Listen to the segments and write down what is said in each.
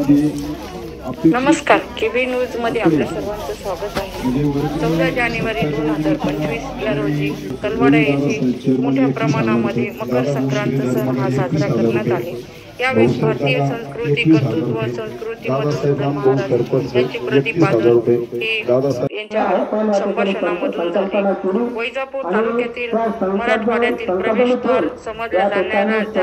नमस्कार, KB news मध्ये आपल्या सर्वांचं स्वागत आहे। 14 जानेवारी 2025 या रोजी तलवाडा येथे मोठ्या प्रमाणामध्ये मकर संक्रांत सण हा साजरा करण्यात आले। यावेळी भारतीय संस्कृती, कर्तृत्व, संस्कृती, मधुसूदन महाराज यांचे प्रतिपादन हे यांच्या संभाषणामधून झाले। वैजापूर तालुक्यातील मराठवाड्यातील प्रवेशद्वार समजल्या जाण्याची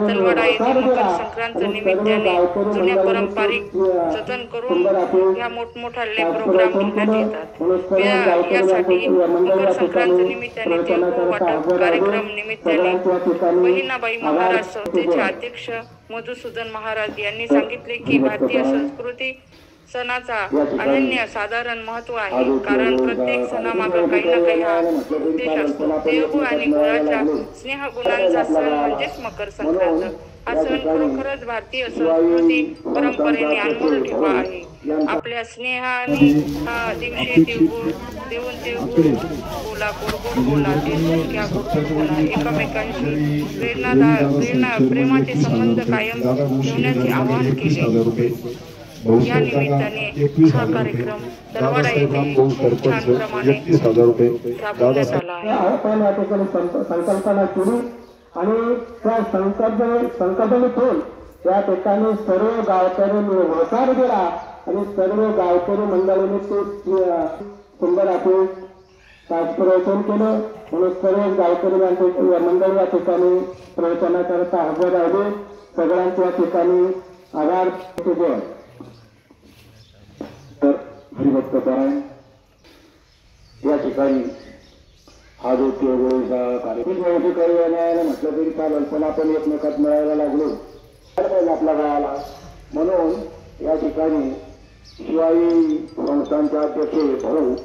तलवाडा येथे मकर संक्रांत निमित्ताने जुन्या पारंपरिक जतन करून या मोठमोठाले प्रोग्राम घेण्यात येतात। यासाठी मकर संक्रांत निमित्ताने तिळगुळ वाटप कार्यक्रम निमित्ताने बहिणाबाई महाराज संस्थेचे अध्यक्ष मधुसूदन महाराज यांनी सांगितले की भारतीय संस्कृती सणाचा अनन्य साधारण महत्व आहे, कारण प्रत्येक सणामागे काही ना काही हा उद्देश असतो। तिळगुळ आणि गुळाच्या स्नेहगुणांचा सण म्हणजेच मकर संक्रांत। हा सण खरोखरच भारतीय संस्कृती परंपरेने अनमोल ठेवा आहे। आपल्या स्नेहाने दिवशी तिळगुळ देऊन तिळगुळ बोला, गोड बोला, तिळगुळ घ्या, गोड बोला, एकमेकांशी प्रेमाचे संबंध कायम ठेवण्याचे आवाहन केले। या निमित्ताने हा कार्यक्रम तलवाडा येथे खूप छान प्रमाणे राबवण्यात आला आहे। आणि त्या संकल्पनेतून त्या ठिकाणी सर्व गावकऱ्यांनी होकार दिला आणि सर्व गावकरी मंडळींनी ते सुंदर असे प्रवचन केलं। म्हणून सर्व गावकरी मंडळी या ठिकाणी प्रवचनाकरता हजर राहिले। सगळ्यांच्या या ठिकाणी आभार तुझे। तर हरिभक्त पारायण या ठिकाणी हा जो तिळगुळचा कार्यक्रम यायला म्हटलं तरी चालेल, पण आपण एकमेकात मिळायला लागलो पाहिजे आपल्या गावाला। म्हणून या ठिकाणी शिवाई संस्थांचे अध्यक्ष भाऊ